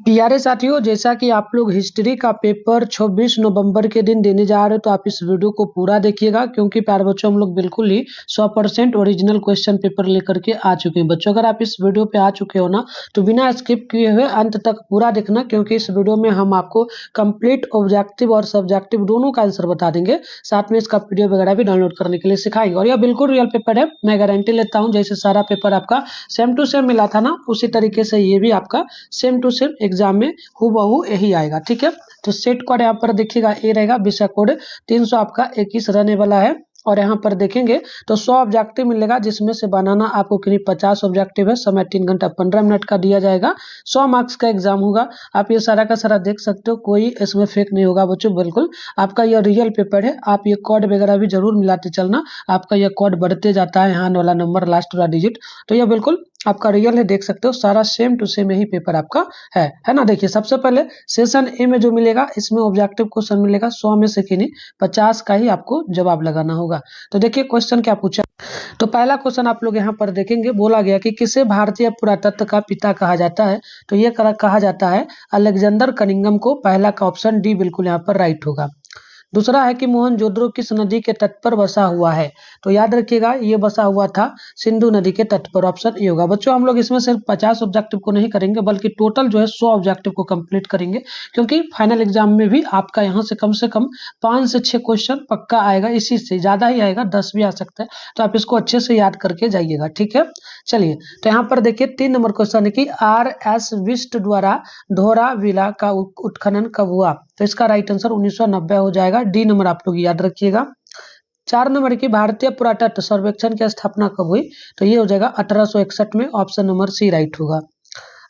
प्यारे साथियों, जैसा कि आप लोग हिस्ट्री का पेपर 26 नवंबर के दिन देने जा रहे हो, तो आप इस वीडियो को पूरा देखिएगा, क्योंकि प्यारे बच्चों हम लोग बिल्कुल ही 100% ओरिजिनल क्वेश्चन पेपर लेकर के आ चुके हैं। बच्चों, अगर आप इस वीडियो पे आ चुके हो ना, तो बिना स्किप किए हुए अंत तक पूरा देखना, क्योंकि इस वीडियो में हम आपको कंप्लीट ऑब्जेक्टिव और सब्जेक्टिव दोनों का आंसर बता देंगे। साथ में इसका पीडीएफ वगैरह भी डाउनलोड करने के लिए सिखाएंगे। और यह बिल्कुल रियल पेपर है, मैं गारंटी लेता हूँ। जैसे सारा पेपर आपका सेम टू सेम मिला था ना, उसी तरीके से ये भी आपका सेम टू सेम एग्जाम में हूबहू यही आएगा। ठीक है, तो सेट कोड यहाँ पर देखिएगा ए रहेगा, विषय कोड 300 आपका 21 रहने वाला है। और यहाँ पर देखेंगे तो 100 ऑब्जेक्टिव मिलेगा, जिसमें से बनाना आपको करीब 50 ऑब्जेक्टिव है। समय 3 घंटा 15 मिनट का दिया जाएगा। 100 मार्क्स का एग्जाम होगा। आप ये सारा का सारा देख सकते हो, कोई इसमें फेक नहीं होगा बच्चों, बिल्कुल आपका यह रियल पेपर है। आप ये कोड वगैरह भी जरूर मिलाते चलना, आपका यह कोड बढ़ते जाता है, यहाँ वाला नंबर लास्ट वाला डिजिट, तो यह बिल्कुल आपका रियल है। देख सकते हो सारा सेम टू सेम यही पेपर आपका है ना। देखिए, सबसे पहले सेशन ए में जो मिलेगा, इसमें ऑब्जेक्टिव क्वेश्चन मिलेगा 100 में से किन्हीं 50 का ही आपको जवाब लगाना होगा। तो देखिए क्वेश्चन क्या पूछा। तो पहला क्वेश्चन आप लोग यहाँ पर देखेंगे, बोला गया कि किसे भारतीय पुरातत्व का पिता कहा जाता है। तो ये कहा जाता है अलेक्जेंडर कनिंघम को। पहला का ऑप्शन डी बिल्कुल यहाँ पर राइट होगा। दूसरा है कि मोहनजोदड़ो किस नदी के तट पर बसा हुआ है। तो याद रखिएगा, ये बसा हुआ था सिंधु नदी के तट पर। ऑप्शन ए होगा। बच्चों, हम लोग इसमें सिर्फ 50 ऑब्जेक्टिव को नहीं करेंगे, बल्कि टोटल जो है 100 ऑब्जेक्टिव को कंप्लीट करेंगे, क्योंकि फाइनल एग्जाम में भी आपका यहाँ से कम 5 से 6 क्वेश्चन पक्का आएगा। इसी से ज्यादा ही आएगा, 10 भी आ सकता है। तो आप इसको अच्छे से याद करके जाइएगा। ठीक है, चलिए, तो यहाँ पर देखिए 3 नंबर क्वेश्चन है कि R.S. बिष्ट द्वारा धोलावीरा का उत्खनन कब हुआ। तो इसका राइट आंसर 1990 हो जाएगा। डी नंबर आप लोग याद रखिएगा। 4 नंबर की भारतीय पुरातत्व सर्वेक्षण की स्थापना कब हुई। तो ये हो जाएगा 1861 में। ऑप्शन नंबर सी राइट होगा।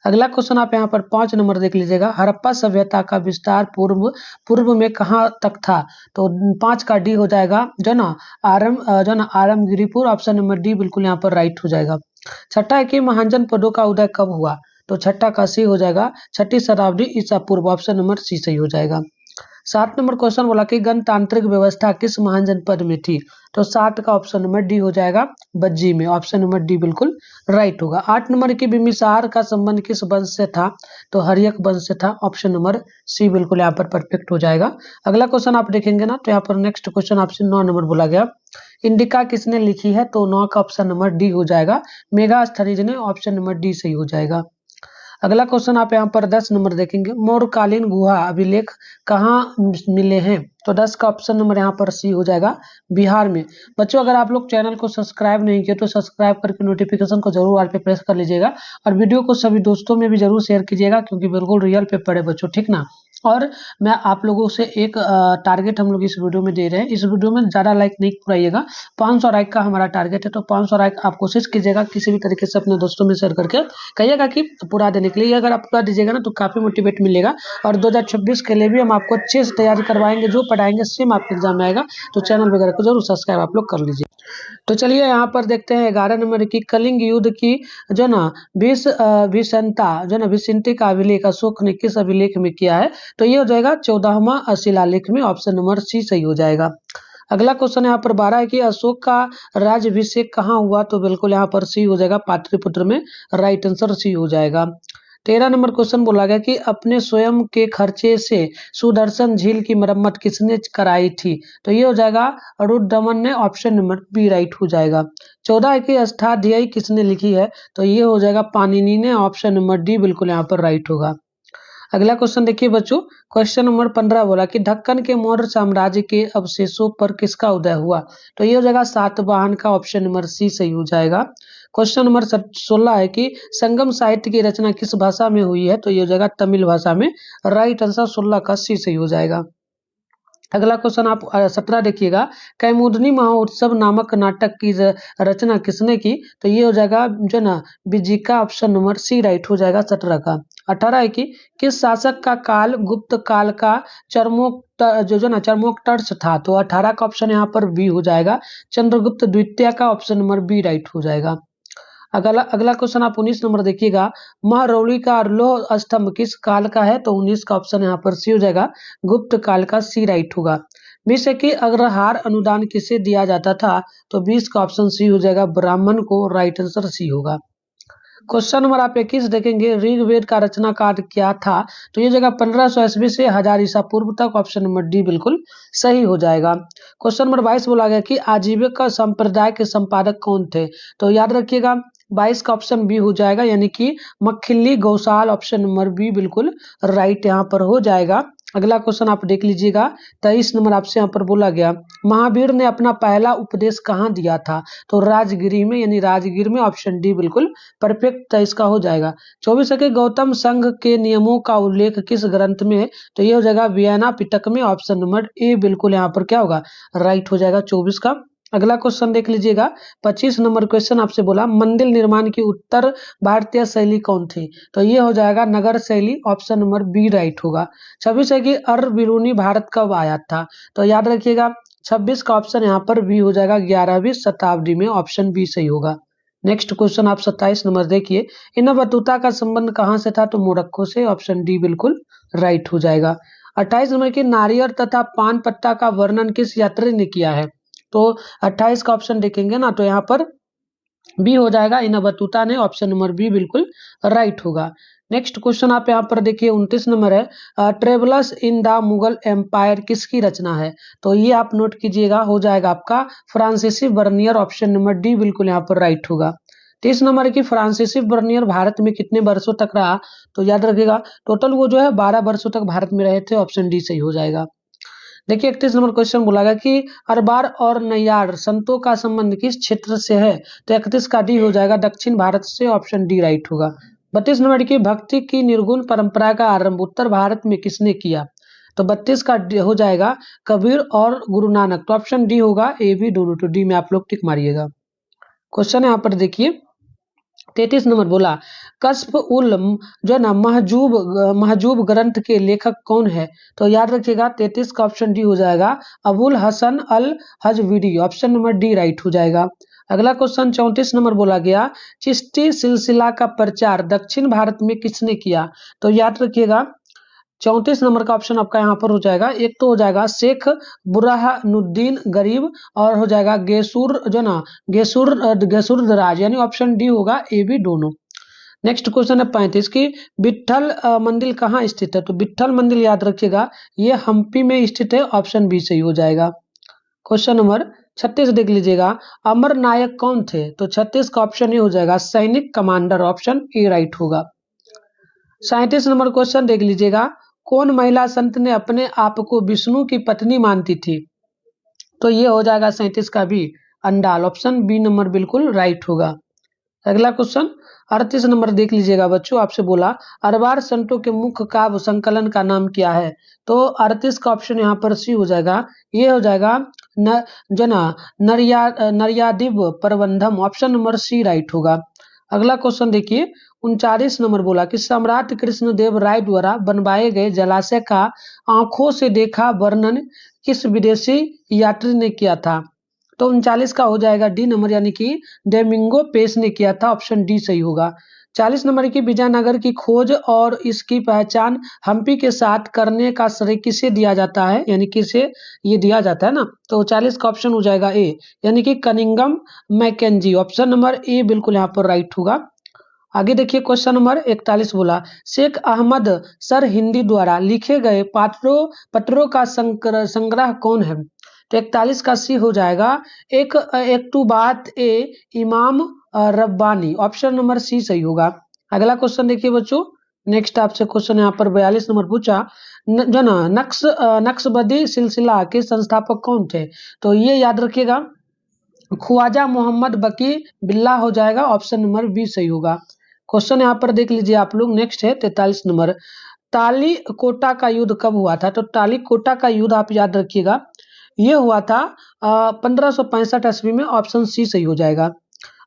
अगला क्वेश्चन आप यहाँ पर 5 नंबर देख लीजिएगा। हड़प्पा सभ्यता का विस्तार पूर्व में कहाँ तक था। तो 5 का डी हो जाएगा, जो ना आरामगिरीपुर। ऑप्शन नंबर डी बिल्कुल यहाँ पर राइट हो जाएगा। छठा है कि महाजन पदों का उदय कब हुआ। तो छठा का सी हो जाएगा, 6ठी शताब्दी ईसा पूर्व। ऑप्शन नंबर सी सही हो जाएगा। 7 नंबर क्वेश्चन बोला कि गणतांत्रिक व्यवस्था किस महान जनपद में थी। तो 7 का ऑप्शन नंबर डी हो जाएगा, बज्जी में। ऑप्शन नंबर डी बिल्कुल राइट होगा। 8 नंबर की बिम्बिसार का संबंध किस वंश से था। तो हर्यक वंश से था। ऑप्शन नंबर सी बिल्कुल यहाँ पर परफेक्ट हो जाएगा। अगला क्वेश्चन आप देखेंगे ना, तो यहाँ पर नेक्स्ट क्वेश्चन आपसे 9 नंबर बोला गया, इंडिका किसने लिखी है। तो 9 का ऑप्शन नंबर डी हो जाएगा, मेगास्थनीज ने। ऑप्शन नंबर डी सही हो जाएगा। अगला क्वेश्चन आप यहाँ पर 10 नंबर देखेंगे, मौर्यकालीन गुहा अभिलेख कहाँ मिले हैं। तो 10 का ऑप्शन नंबर यहाँ पर सी हो जाएगा, बिहार में। बच्चों, अगर आप लोग चैनल को सब्सक्राइब नहीं किए तो सब्सक्राइब करके नोटिफिकेशन को जरूर ऑल पे प्रेस कर लीजिएगा, और वीडियो को सभी दोस्तों में भी जरूर शेयर कीजिएगा, क्योंकि बिल्कुल रियल पेपर है बच्चों, ठीक ना। और मैं आप लोगों से एक टारगेट हम लोग इस वीडियो में दे रहे हैं। इस वीडियो में ज्यादा लाइक नहीं पुराइएगा, 500 लाइक का हमारा टारगेट है। तो 500 लाइक आप कोशिश कीजिएगा किसी भी तरीके से अपने दोस्तों में शेयर करके कहिएगा कि पूरा देने के लिए। अगर आप पूरा दीजिएगा ना, तो काफी मोटिवेट मिलेगा। और 2026 के लिए भी हम आपको अच्छे से तैयारी करवाएंगे, जो पढ़ाएंगे सेम आपके एग्जाम में आएगा। तो चैनल वगैरह को जरूर सब्सक्राइब आप लोग कर लीजिए। तो चलिए यहाँ पर देखते हैं 11 नंबर की कलिंग युद्ध की जो ना भिषंता का अभिलेख अशोक ने किस अभिलेख में किया है। तो ये हो जाएगा 14वां शिलालेख में। ऑप्शन नंबर सी सही हो जाएगा। अगला क्वेश्चन यहाँ पर 12 है कि अशोक का राज्याभिषेक कहाँ हुआ। तो बिल्कुल यहाँ पर सी हो जाएगा, पाटलिपुत्र में। राइट आंसर सी हो जाएगा। 13 नंबर क्वेश्चन बोला गया कि अपने स्वयं के खर्चे से सुदर्शन झील की मरम्मत किसने कराई थी। तो ये हो जाएगा रुद्रदमन ने। ऑप्शन नंबर बी राइट हो जाएगा। 14 है कि अष्टाध्यायी किसने लिखी है। तो ये हो जाएगा पाणिनि ने। ऑप्शन नंबर डी बिल्कुल यहाँ पर राइट होगा। अगला क्वेश्चन देखिए बच्चों, क्वेश्चन नंबर 15 बोला कि दक्कन के मौर्य साम्राज्य के अवशेषों पर किसका उदय हुआ। तो ये हो जाएगा सातवाहन का। ऑप्शन नंबर सी सही हो जाएगा। क्वेश्चन नंबर 16 है कि संगम साहित्य की रचना किस भाषा में हुई है। तो ये हो जाएगा तमिल भाषा में। राइट आंसर 16 का सी सही हो जाएगा। अगला क्वेश्चन आप 17 देखिएगा, कैमुदनी महोत्सव नामक नाटक की रचना किसने की। तो ये हो जाएगा जो ना बिजिका। ऑप्शन नंबर सी राइट हो जाएगा 17 का। 18 है कि किस शासक का काल गुप्त काल का चरमोत्कर्ष था। तो 18 का ऑप्शन यहाँ पर बी हो जाएगा, चंद्रगुप्त द्वितीय का। ऑप्शन नंबर बी राइट हो जाएगा। अगला क्वेश्चन आप 19 नंबर देखिएगा, महरौली का लौह स्तंभ किस काल का है। तो 19 का ऑप्शन यहाँ पर सी हो जाएगा, गुप्त काल का। सी राइट होगा। 20 की अग्रहार अनुदान किसे दिया जाता था। तो 20 का ऑप्शन सी हो जाएगा, ब्राह्मण को। राइट आंसर सी होगा। क्वेश्चन नंबर आप 21 देखेंगे, ऋग्वेद का रचनाकार क्या था? तो ये जगह 1500 ईस्वी से 1000 ईसा पूर्व तक। ऑप्शन नंबर डी बिल्कुल सही हो जाएगा। क्वेश्चन नंबर 22 बोला गया कि आजीविका संप्रदाय के संपादक कौन थे? तो याद रखिएगा 22 का ऑप्शन बी हो जाएगा, यानी कि मक्खिली गौसाल। ऑप्शन नंबर बी बिल्कुल राइट यहाँ पर हो जाएगा। अगला क्वेश्चन आप देख लीजिएगा, 23 नंबर आपसे यहाँ पर बोला गया, महावीर ने अपना पहला उपदेश कहाँ दिया था? तो राजगिरी में, यानी राजगीर में। ऑप्शन डी बिल्कुल परफेक्ट इसका हो जाएगा। 24 है कि गौतम संघ के नियमों का उल्लेख किस ग्रंथ में है? तो ये हो जाएगा वियना पिटक में। ऑप्शन नंबर ए बिल्कुल यहाँ पर क्या होगा? राइट हो जाएगा 24 का। अगला क्वेश्चन देख लीजिएगा, 25 नंबर क्वेश्चन आपसे बोला, मंदिर निर्माण की उत्तर भारतीय शैली कौन थी? तो ये हो जाएगा नगर शैली। ऑप्शन नंबर बी राइट होगा। 26 है कि अर बिरूनी भारत कब आया था? तो याद रखिएगा 26 का ऑप्शन यहाँ पर बी हो जाएगा, 11वीं शताब्दी में। ऑप्शन बी सही होगा। नेक्स्ट क्वेश्चन आप 27 नंबर देखिए, इब्न बतूता का संबंध कहां से था? तो मोरक्को से। ऑप्शन डी बिल्कुल राइट हो जाएगा। 28 नंबर की नारियल तथा पान पत्ता का वर्णन किस यात्री ने किया है? तो 28 का ऑप्शन देखेंगे ना, तो यहाँ पर बी हो जाएगा, इब्न बतूता ने। ऑप्शन नंबर बी बिल्कुल राइट होगा। नेक्स्ट क्वेश्चन आप यहाँ पर देखिए, 29 नंबर है, travels in the Mughal empire किसकी रचना है? तो ये आप नोट कीजिएगा, हो जाएगा आपका फ्रांसीसी बर्नियर। ऑप्शन नंबर डी बिल्कुल यहाँ पर राइट होगा। 30 नंबर की फ्रांसीसी बर्नियर भारत में कितने वर्षों तक रहा? तो याद रखिएगा टोटल वो जो है 12 वर्षों तक भारत में रहे थे। ऑप्शन डी सही हो जाएगा। देखिए 31 नंबर क्वेश्चन बोला गया कि अरबार और नैयार संतों का संबंध किस क्षेत्र से है? तो 31 का डी हो जाएगा, दक्षिण भारत से। ऑप्शन डी राइट होगा। 32 नंबर की भक्ति की निर्गुण परंपरा का आरंभ उत्तर भारत में किसने किया? तो 32 का हो जाएगा कबीर और गुरु नानक। तो ऑप्शन डी होगा, ए बी दोनों। तो डी में आप लोग टिक मारिएगा। क्वेश्चन यहाँ पर देखिए 33 नंबर बोला, कश्फ उल जो है ना महजूब ग्रंथ के लेखक कौन है? तो याद रखिएगा 33 का ऑप्शन डी हो जाएगा, अबुल हसन अल हजविरी। ऑप्शन नंबर डी राइट हो जाएगा। अगला क्वेश्चन 34 नंबर बोला गया, चिश्ती सिलसिला का प्रचार दक्षिण भारत में किसने किया? तो याद रखिएगा 34 नंबर का ऑप्शन आपका यहाँ पर हो जाएगा, एक तो हो जाएगा शेख बुरहानुद्दीन गरीब, और हो जाएगा गेसूर जो ना गेसूर दराज, यानी ऑप्शन डी होगा, ए बी दोनों। नेक्स्ट क्वेश्चन है 35 की, विट्ठल मंदिर कहाँ स्थित है? तो विट्ठल मंदिर याद रखिएगा ये हम्पी में स्थित है। ऑप्शन बी सही हो जाएगा। क्वेश्चन नंबर 36 देख लीजिएगा, अमर नायक कौन थे? तो 36 का ऑप्शन ए हो जाएगा, सैनिक कमांडर। ऑप्शन ए राइट होगा। 37 नंबर क्वेश्चन देख लीजिएगा, कौन महिला संत ने अपने आप को विष्णु की पत्नी मानती थी? तो ये हो जाएगा 37 का भी, अंडाल। ऑप्शन बी नंबर बिल्कुल राइट होगा। अगला क्वेश्चन 38 नंबर देख लीजिएगा बच्चों, आपसे बोला अरबार संतों के मुख्य काव्य संकलन का नाम क्या है? तो 38 का ऑप्शन यहाँ पर सी हो जाएगा, ये हो जाएगा नरियादिव प्रबंधम। ऑप्शन नंबर सी राइट होगा। अगला क्वेश्चन देखिए 39 नंबर बोला कि सम्राट कृष्णदेव राय द्वारा बनवाए गए जलाशय का आंखों से देखा वर्णन किस विदेशी यात्री ने किया था? तो 39 का हो जाएगा डी नंबर, यानी कि डेमिंगो पेस ने किया था। ऑप्शन डी सही होगा। 40 नंबर की विजयनगर की खोज और इसकी पहचान हम्पी के साथ करने का श्रेय किसे दिया जाता है, यानी किसे ये दिया जाता है ना? तो 40 का ऑप्शन हो जाएगा ए, यानी कि Cunningham Mackenzie. Option number A बिल्कुल यहाँ पर राइट होगा। आगे देखिए क्वेश्चन नंबर 41 बोला, शेख अहमद सर हिंदी द्वारा लिखे गए पत्रों का संग्रह कौन है? तो 41 का सी हो जाएगा, एक टू बात ए इमाम रब्बानी। ऑप्शन नंबर सी सही होगा। अगला क्वेश्चन देखिए बच्चों, नेक्स्ट आपसे क्वेश्चन यहाँ पर 42 नंबर पूछा, जो ना नक्शबंदी सिलसिला के संस्थापक कौन थे? तो ये याद रखिएगा ख्वाजा मोहम्मद बकी बिल्ला हो जाएगा। ऑप्शन नंबर बी सही होगा। क्वेश्चन यहाँ पर देख लीजिए आप लोग, नेक्स्ट है 43 नंबर, ताली कोटा का युद्ध कब हुआ था? तो ताली कोटा का युद्ध आप याद रखिएगा ये हुआ था 1565 ईस्वी में। ऑप्शन सी सही हो जाएगा।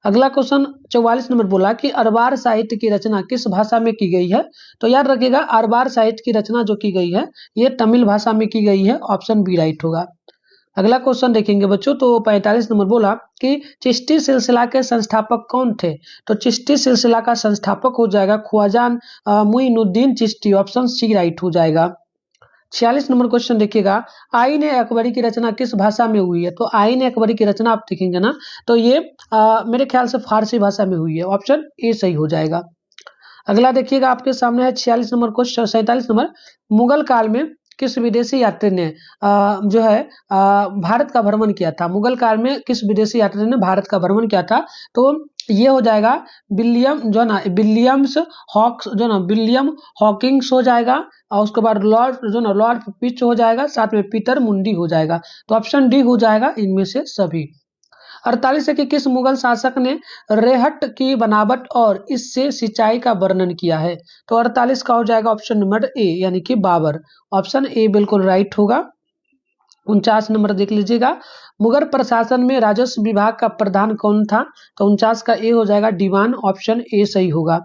अगला क्वेश्चन 44 नंबर बोला कि अरबार साहित्य की रचना किस भाषा में की गई है? तो याद रखिएगा अरबार साहित्य की रचना जो की गई है ये तमिल भाषा में की गई है। ऑप्शन बी राइट होगा। अगला क्वेश्चन देखेंगे बच्चों, तो 45 नंबर बोला कि चिश्ती सिलसिला के संस्थापक कौन थे? तो चिश्ती सिलसिला का संस्थापक हो जाएगा Khwaja Moinuddin Chishti. Option C right हो जाएगा। 46 नंबर क्वेश्चन देखिएगा, आईन अकबरी की रचना किस भाषा में हुई है? तो आईन अकबरी की रचना आप देखेंगे ना, तो ये मेरे ख्याल से फारसी भाषा में हुई है। ऑप्शन ए सही हो जाएगा। अगला देखिएगा आपके सामने है 46 नंबर क्वेश्चन, 47 नंबर, मुगल काल में किस विदेशी यात्री ने जो है भारत का भ्रमण किया था? मुगल काल में किस विदेशी यात्री ने भारत का भ्रमण किया था? तो ये हो जाएगा विलियम जो ना विलियम्स हॉक्स जो ना विलियम हॉकिंग्स हो जाएगा, और उसके बाद लॉर्ड जो ना लॉर्ड पिच हो जाएगा, साथ में पीटर मुंडी हो जाएगा। तो ऑप्शन डी हो जाएगा इनमें से सभी। 48 है कि किस मुगल शासक ने रेहट की बनावट और इससे सिंचाई का वर्णन किया है? तो 48 का हो जाएगा ऑप्शन नंबर ए यानी कि बाबर। ऑप्शन ए बिल्कुल राइट होगा। 49 नंबर देख लीजिएगा, मुगल प्रशासन में राजस्व विभाग का प्रधान कौन था? तो 49 का ए हो जाएगा दीवान। ऑप्शन ए सही होगा।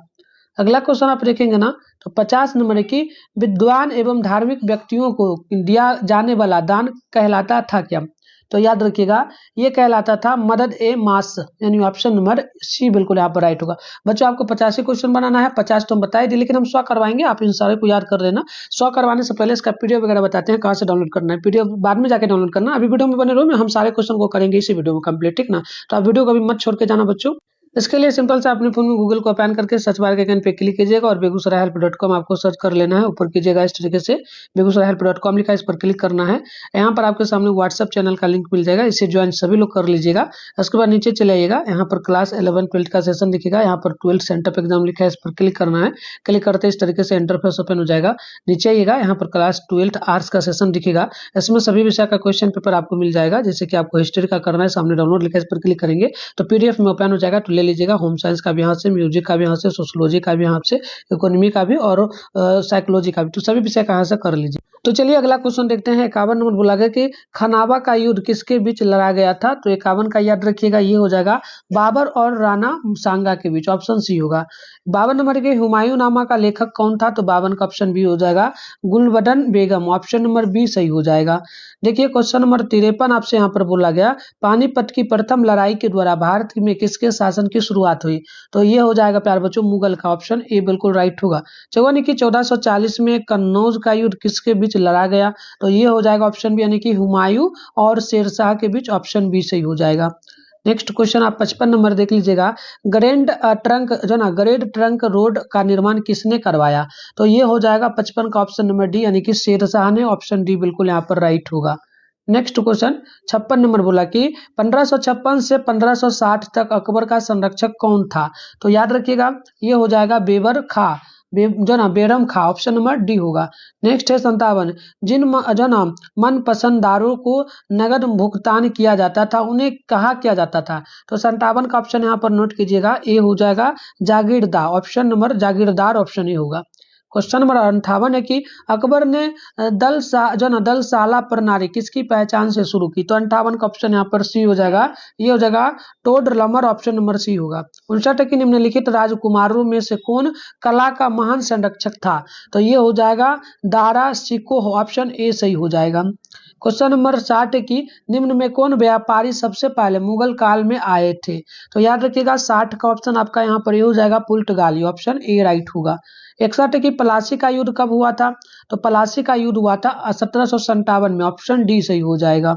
अगला क्वेश्चन आप देखेंगे ना, तो 50 नंबर की विद्वान एवं धार्मिक व्यक्तियों को दिया जाने वाला दान कहलाता था क्या? तो याद रखिएगा, ये कहलाता था मदद ए मास, यानी ऑप्शन नंबर सी बिल्कुल यहाँ पर राइट होगा। बच्चों आपको 50 क्वेश्चन बनाना है, 50 तो हम बताए दी, लेकिन हम 100 करवाएंगे, आप इन सारे को याद कर लेना। 100 करवाने से पहले इसका पीडीएफ वगैरह बताते हैं कहाँ से डाउनलोड करना है। पीडीएफ बाद में जाके डाउनलोड करना, अभी वीडियो में बने रहो, हम सारे क्वेश्चन को करेंगे इसी वीडियो में कंप्लीट, ठीक ना? तो आप वीडियो को अभी मत छोड़ के जाना बच्चों। इसके लिए सिंपल से अपने फोन में गूगल को ओपन करके सर्च बार के आइकन पे क्लिक कीजिएगा और बेगूसरायhelp.com आपको सर्च कर लेना है। ऊपर कीजिएगा इस तरीके से बेगूसरायhelp.com लिखा है, इस पर क्लिक करना है। यहाँ पर आपके सामने व्हाट्सएप चैनल का लिंक मिल जाएगा, इसे ज्वाइन सभी लोग कर लीजिएगा। उसके बाद नीचे चले आइएगा, यहाँ पर क्लास 11 12 का सेशन दिखेगा, यहाँ पर 12 सेंटअप एग्जाम लिखा है, इस पर क्लिक करना है। क्लिक करते इस तरीके से इंटरफेस ओपन हो जाएगा। नीचे आइएगा, यहाँ पर क्लास 12 आर्ट्स का सेशन दिखेगा, इसमें सभी विषय का क्वेश्चन पेपर आपको मिल जाएगा। जैसे कि आपको हिस्ट्री का करना है, सामने डाउनलोड लिखा है, इस पर क्लिक करेंगे तो पीडीएफ में ओपन हो जाएगा, तो ले लीजिएगा। होम साइंस का भी यहाँ से, म्यूजिक का भी यहाँ से, सोशियोलॉजी का भी यहाँ से, इकोनॉमी का भी और साइकोलॉजी का भी, तो सभी विषय कहाँ से कर लीजिए। तो चलिए अगला क्वेश्चन देखते हैं। 51 नंबर बोला गया कि खनावा का युद्ध किसके बीच लड़ा गया था? तो 51 का याद रखिएगा, ये हो जाएगा बाबर और राणा सांगा के बीच। ऑप्शन सी होगा। 52 नंबर के हुमायूं नामा का लेखक कौन था? तो 52 का ऑप्शन बी हो जाएगा गुलबदन बेगम। ऑप्शन नंबर बी सही हो जाएगा। देखिए क्वेश्चन नंबर 53 आपसे यहाँ पर बोला गया, पानीपत की प्रथम लड़ाई के द्वारा भारत में किसके शासन की शुरुआत हुई? तो ये हो जाएगा प्यार बच्चों मुगल का। ऑप्शन ए बिल्कुल राइट होगा। 54 की 1440 में कन्नौज का युद्ध किसके बीच लड़ा गया? तो ये हो जाएगा ऑप्शन बी यानी कि हुमायूं और शेरशाह के बीच। ऑप्शन बी सही हो जाएगा। नेक्स्ट क्वेश्चन आप 55 नंबर देख लीजिएगा, ग्रैंड ट्रंक जो ना ग्रेट ट्रंक रोड का निर्माण किसने करवाया? तो ये हो जाएगा 55 का ऑप्शन नंबर डी यानी कि शेरशाह ने। ऑप्शन डी बिल्कुल यहाँ पर राइट होगा। नेक्स्ट क्वेश्चन 56 नंबर बोला कि 1556 से 1560 तक अकबर का संरक्षक कौन था? तो याद रखिएगा, ये हो जाएगा बेबर खा, जो ना बेरम खा। ऑप्शन नंबर डी होगा। नेक्स्ट है 57, जिन जो ना मन पसंदारों को नगद भुगतान किया जाता था उन्हें कहा किया जाता था? तो 57 का ऑप्शन यहाँ पर नोट कीजिएगा, ए हो जाएगा जागीरदार। Option number Jagirdar option A होगा। क्वेश्चन नंबर 58 है कि अकबर ने दल साला प्रणाली किसकी पहचान से शुरू की? तो 58 का ऑप्शन यहाँ पर सी हो जाएगा, ये हो जाएगा टोड लमर। ऑप्शन नंबर सी होगा। 59 है कि निम्नलिखित राजकुमारों में से कौन कला का महान संरक्षक था? तो ये हो जाएगा दारा सिकोह। ऑप्शन ए सही हो जाएगा। क्वेश्चन नंबर 60 की निम्न में कौन व्यापारी सबसे पहले मुगल काल में आए थे? तो याद रखिएगा 60 का ऑप्शन आपका यहाँ पर ये हो जाएगा पुर्तगाली। ऑप्शन ए राइट होगा। 61 की प्लासी का युद्ध कब हुआ था? तो प्लासी का युद्ध हुआ था 1757 में। ऑप्शन डी सही हो जाएगा।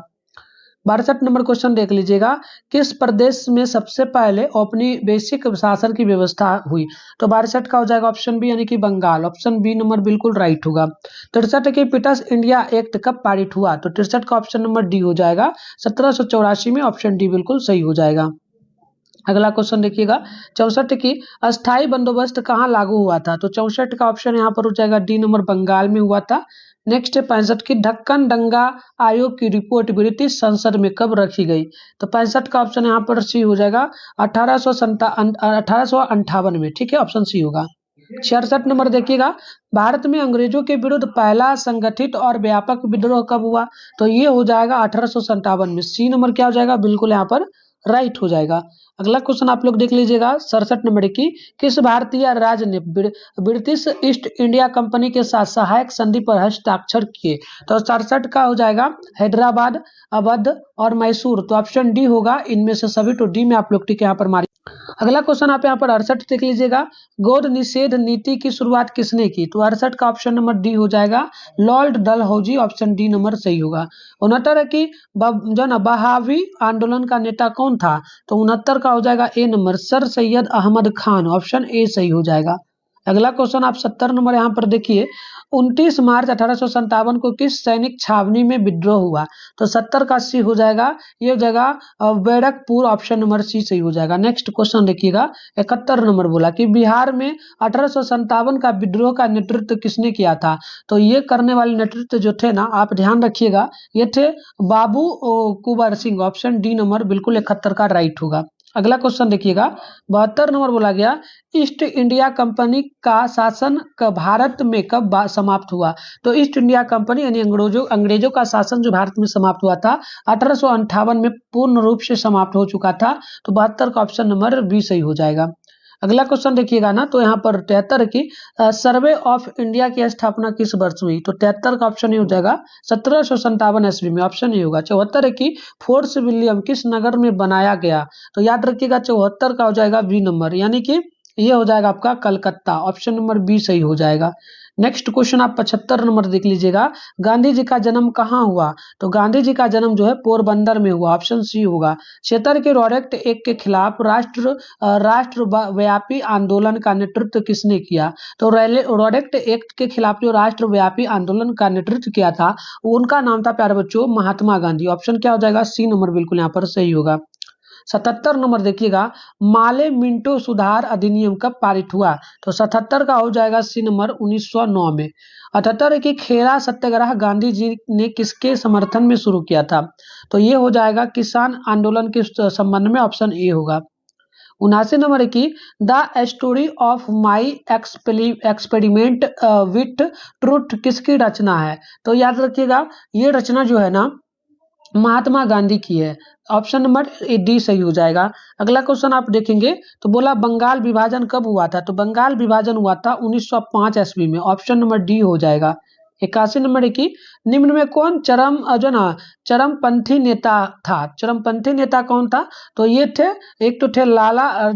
62 नंबर क्वेश्चन देख लीजिएगा, किस प्रदेश में सबसे पहले औपनिवेशिक शासन की व्यवस्था हुई? तो 62 का हो जाएगा ऑप्शन बी यानी कि बंगाल। ऑप्शन बी नंबर बिल्कुल राइट होगा। 63 की पिटस इंडिया एक्ट कब पारित हुआ? तो 63 का ऑप्शन नंबर डी हो जाएगा 1784 में। ऑप्शन डी बिल्कुल सही हो जाएगा। अगला क्वेश्चन देखिएगा, 64 की अस्थाई बंदोबस्त कहाँ लागू हुआ था? तो 64 का ऑप्शन यहाँ पर हो जाएगा डी नंबर बंगाल में हुआ था। नेक्स्ट है 65 की ढक्कन दंगा आयोग की रिपोर्ट ब्रिटिश संसद में कब रखी गई? तो 65 का ऑप्शन यहाँ पर सी हो जाएगा 1858 में। ठीक है, ऑप्शन सी होगा। 66 नंबर देखिएगा, भारत में अंग्रेजों के विरुद्ध पहला संगठित और व्यापक विद्रोह कब हुआ? तो ये हो जाएगा 1857 में। सी नंबर क्या हो जाएगा? बिल्कुल यहाँ पर राइट हो जाएगा। अगला क्वेश्चन आप लोग देख लीजिएगा, 67 नंबर की किस भारतीय राज्य ने ब्रिटिश ईस्ट इंडिया कंपनी के साथ सहायक संधि पर हस्ताक्षर किए? तो 67 का हो जाएगा हैदराबाद, अवध और मैसूर। तो ऑप्शन डी होगा इनमें से सभी। तो डी में आप लोग टिक यहाँ पर मारिए। अगला क्वेश्चन आप यहाँ पर 68 देख लीजिएगा, गोद निषेध नीति की शुरुआत किसने की? तो 68 का ऑप्शन नंबर डी हो जाएगा, Lord Dalhousie, option D number सही होगा। 69 है कि जो ना बहावी आंदोलन का नेता कौन था? तो 69 का हो जाएगा A number, sir Syed Ahmad Khan, option A सही हो जाएगा। अगला क्वेश्चन आप 70 नंबर यहाँ पर देखिए, 29 मार्च 1857 को किस सैनिक छावनी में विद्रोह हुआ? तो 70 का सी हो जाएगा, ये जगह बैरकपुर, ऑप्शन नंबर सी सही हो जाएगा। नेक्स्ट क्वेश्चन देखिएगा, 71 नंबर बोला कि बिहार में 1857 का विद्रोह का नेतृत्व किसने किया था? तो ये करने वाले नेतृत्व जो थे ना, आप ध्यान रखिएगा, ये थे बाबू Kunwar Singh, option D number बिल्कुल 71 का राइट होगा। अगला क्वेश्चन देखिएगा, 72 नंबर बोला गया, ईस्ट इंडिया कंपनी का शासन भारत में कब समाप्त हुआ? तो ईस्ट इंडिया कंपनी यानी अंग्रेजों का शासन जो भारत में समाप्त हुआ था 1858 में पूर्ण रूप से समाप्त हो चुका था। तो 72 का ऑप्शन नंबर बी सही हो जाएगा। अगला क्वेश्चन देखिएगा ना, तो यहाँ पर 73 की सर्वे ऑफ इंडिया की स्थापना किस वर्ष हुई? तो 73 का ऑप्शन ये हो जाएगा 1757 ईस्वी में, ऑप्शन ये होगा। 74 है कि फोर्ट विलियम किस नगर में बनाया गया? तो याद रखिएगा 74 का हो जाएगा बी नंबर, यानी कि ये हो जाएगा आपका कलकत्ता, ऑप्शन नंबर बी सही हो जाएगा। नेक्स्ट क्वेश्चन आप 75 नंबर देख लीजिएगा, गांधी जी का जन्म कहाँ हुआ? तो गांधी जी का जन्म जो है पोरबंदर में हुआ, ऑप्शन सी होगा। 76 के रोडेक्ट एक्ट के खिलाफ राष्ट्रव्यापी आंदोलन का नेतृत्व किसने किया? तो रोडेक्ट एक्ट के खिलाफ जो राष्ट्रव्यापी आंदोलन का नेतृत्व किया था उनका नाम था प्यारे बच्चों महात्मा गांधी, ऑप्शन क्या हो जाएगा? सी नंबर बिल्कुल यहाँ पर सही होगा। 77 नंबर देखिएगा, माले मिंटो सुधार अधिनियम कब पारित हुआ? तो 77 का हो जाएगा सी नंबर 1909 में। 78 की खेरा सत्याग्रह गांधी जी ने किसके समर्थन में शुरू किया था? तो ये हो जाएगा किसान आंदोलन के संबंध में, ऑप्शन ए होगा। 79 नंबर की the story of my experiment with truth किसकी रचना है? तो याद रखिएगा ये रचना जो है ना महात्मा गांधी की है, ऑप्शन नंबर डी सही हो जाएगा। अगला क्वेश्चन आप देखेंगे तो बोला बंगाल विभाजन कब हुआ था? तो बंगाल विभाजन हुआ था 1905 ईस्वी में, ऑप्शन नंबर डी हो जाएगा। 81 नंबर की निम्न में कौन चरमपंथी नेता था? चरमपंथी नेता कौन था? तो ये थे, एक तो थे लाला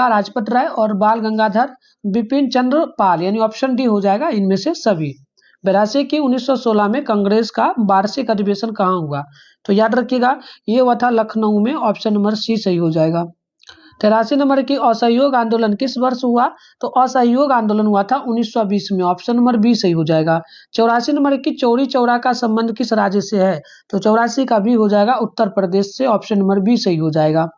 लाजपत राय और बाल गंगाधर बिपिन चंद्र पाल, यानी ऑप्शन डी हो जाएगा इनमें से सभी। 82 की 1916 में कांग्रेस का वार्षिक अधिवेशन कहाँ हुआ? तो याद रखिएगा ये हुआ था लखनऊ में, ऑप्शन नंबर सी सही हो जाएगा। 83 नंबर की असहयोग आंदोलन किस वर्ष हुआ? तो असहयोग आंदोलन हुआ था 1920 में, ऑप्शन नंबर बी सही हो जाएगा। 84 नंबर की चौरी चौरा का संबंध किस राज्य से है? तो 84 का भी हो जाएगा उत्तर प्रदेश से, ऑप्शन नंबर बी सही हो जाएगा।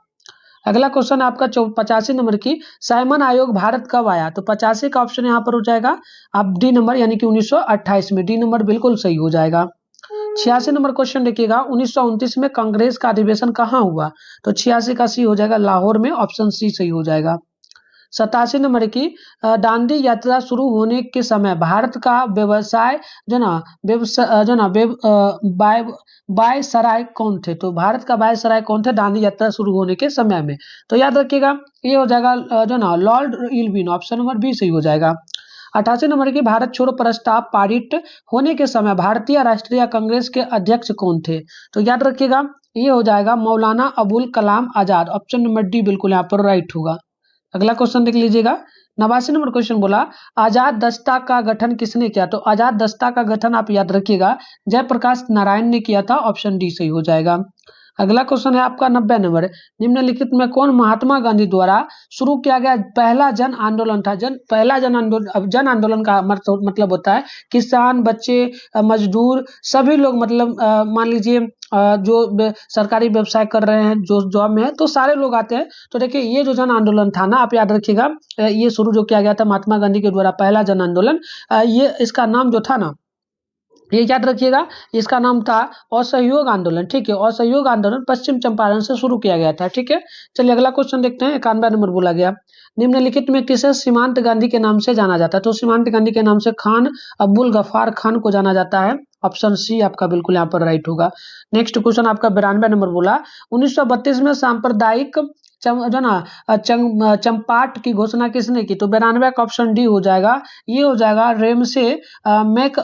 अगला क्वेश्चन आपका 85 नंबर की साइमन आयोग भारत कब आया? तो 85 का ऑप्शन यहाँ पर हो जाएगा आप डी नंबर, यानी कि 1928 में, डी नंबर बिल्कुल सही हो जाएगा। 86 नंबर क्वेश्चन देखिएगा, 1929 में कांग्रेस का अधिवेशन कहाँ हुआ? तो 86 का सी हो जाएगा लाहौर में, ऑप्शन सी सही हो जाएगा। 87 नंबर की दांडी यात्रा शुरू होने के समय भारत का व्यवसाय वायसराय कौन थे? तो भारत का वायसराय कौन थे दांडी यात्रा शुरू होने के समय में? तो याद रखिएगा ये हो जाएगा Lord Irwin, option number B सही हो जाएगा। 88 नंबर की भारत छोड़ो प्रस्ताव पारित होने के समय भारतीय राष्ट्रीय कांग्रेस के अध्यक्ष कौन थे? तो याद रखिएगा ये हो जाएगा Maulana Abul Kalam Azad, option number D बिल्कुल यहाँ पर राइट होगा। अगला क्वेश्चन देख लीजिएगा, 89 नंबर क्वेश्चन बोला आजाद दस्ता का गठन किसने किया? तो आजाद दस्ता का गठन आप याद रखिएगा जयप्रकाश नारायण ने किया था, ऑप्शन डी सही हो जाएगा। अगला क्वेश्चन है आपका 90 नंबर, निम्नलिखित में कौन महात्मा गांधी द्वारा शुरू किया गया पहला जन आंदोलन था? पहला जन आंदोलन का मतलब होता है किसान, बच्चे, मजदूर, सभी लोग, मतलब मान लीजिए जो सरकारी व्यवसाय कर रहे हैं, जो जॉब में है, तो सारे लोग आते हैं। तो देखिए ये जो जन आंदोलन था ना, आप याद रखिएगा ये शुरू जो किया गया था महात्मा गांधी के द्वारा पहला जन आंदोलन, ये इसका नाम जो था ना, ये याद रखिएगा इसका नाम था असहयोग आंदोलन, ठीक है। असहयोग आंदोलन पश्चिम चंपारण से शुरू किया गया था, ठीक है। चलिए अगला क्वेश्चन देखते हैं। 91 नंबर बोला गया निम्नलिखित में किसे सीमांत गांधी के नाम से जाना जाता है? तो सीमांत गांधी के नाम से खान अब्दुल गफ्फार खान को जाना जाता है, ऑप्शन सी आपका बिल्कुल यहाँ पर राइट होगा। नेक्स्ट क्वेश्चन आपका 92 नंबर बोला 1932 में सांप्रदायिक चंपाट की घोषणा किसने की? तो 92 का ऑप्शन डी हो जाएगा, ये हो जाएगा Ramsay Mac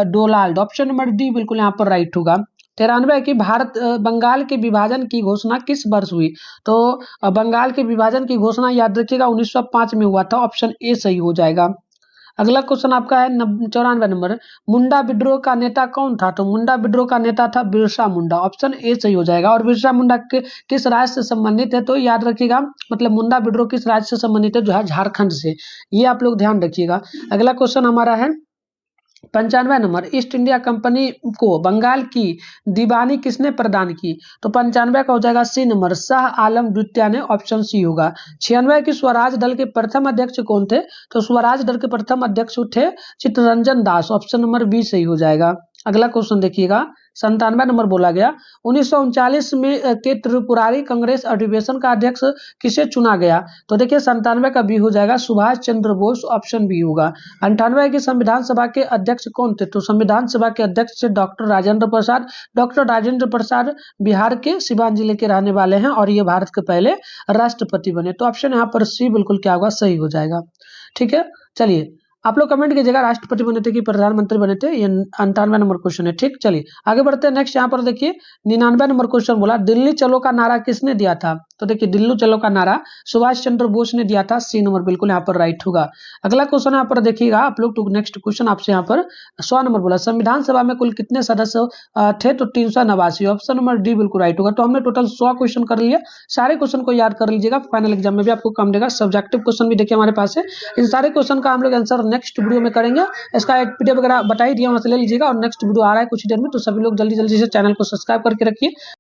Donald, option number D बिल्कुल यहाँ पर राइट होगा। 93 की बंगाल के विभाजन की घोषणा किस वर्ष हुई? तो बंगाल के विभाजन की घोषणा याद रखिएगा 1905 में हुआ था। ऑप्शन ए सही हो जाएगा। अगला क्वेश्चन आपका है 94 नंबर, मुंडा विद्रोह का नेता कौन था? तो मुंडा विद्रोह का नेता था बिरसा मुंडा। ऑप्शन ए सही हो जाएगा। और बिरसा मुंडा किस राज्य से संबंधित है? तो याद रखिएगा, मतलब मुंडा विद्रोह किस राज्य से संबंधित है? जो है झारखंड से। ये आप लोग ध्यान रखिएगा। अगला क्वेश्चन हमारा है 95 नंबर, ईस्ट इंडिया कंपनी को बंगाल की दीवानी किसने प्रदान की? तो 95 का हो जाएगा सी नंबर, शाह आलम द्वितीय ने। ऑप्शन सी होगा। 96 की स्वराज दल के प्रथम अध्यक्ष कौन थे? तो स्वराज दल के प्रथम अध्यक्ष थे Chittaranjan Das. Option number B सही हो जाएगा। अगला क्वेश्चन देखिएगा 97 नंबर बोला गया 1939 में के त्रिपुरारी कांग्रेस अधिवेशन का अध्यक्ष किसे चुना गया? तो देखिए 97 का बी हो जाएगा सुभाष चंद्र बोस। ऑप्शन बी होगा। 98 की संविधान सभा के अध्यक्ष कौन थे? तो संविधान सभा के अध्यक्ष डॉक्टर राजेंद्र प्रसाद। डॉक्टर राजेंद्र प्रसाद बिहार के सिवान जिले के रहने वाले हैं और ये भारत के पहले राष्ट्रपति बने। तो ऑप्शन यहाँ पर सी बिल्कुल क्या होगा, सही हो जाएगा। ठीक है, चलिए आप लोग कमेंट कीजिएगा राष्ट्रपति बने थे कि प्रधानमंत्री बने थे। ये 98 नंबर क्वेश्चन है। ठीक, चलिए आगे बढ़ते हैं। नेक्स्ट यहाँ पर देखिए 99 नंबर क्वेश्चन बोला, दिल्ली चलो का नारा किसने दिया था? तो देखिए दिल्ली चलो का नारा सुभाष चंद्र बोस ने दिया था। सी नंबर बिल्कुल यहाँ पर राइट होगा। अगला क्वेश्चन यहाँ पर देखिएगा आप लोग। तो नेक्स्ट क्वेश्चन आपसे यहाँ पर 100 नंबर बोला, संविधान सभा में कुल कितने सदस्य थे? तो 389। ऑप्शन नंबर डी बिल्कुल राइट होगा। तो हमने टोटल 100 क्वेश्चन कर लिए। सारे क्वेश्चन को याद कर लीजिएगा, फाइनल एग्जाम में भी आपको कम देगा। सब्जेक्टिव क्वेश्चन भी देखिए हमारे पास है। इन सारे क्वेश्चन का हम लोग आंसर नेक्स्ट वीडियो में करेंगे। इसका एक पीडीएफ वगैरह बता ही दिया, वहां से ले लीजिएगा। और नेक्स्ट वीडियो आ रहा है कुछ ही देर में, तो सभी लोग जल्दी जल्दी से चैनल को सब्सक्राइब करके रखिए।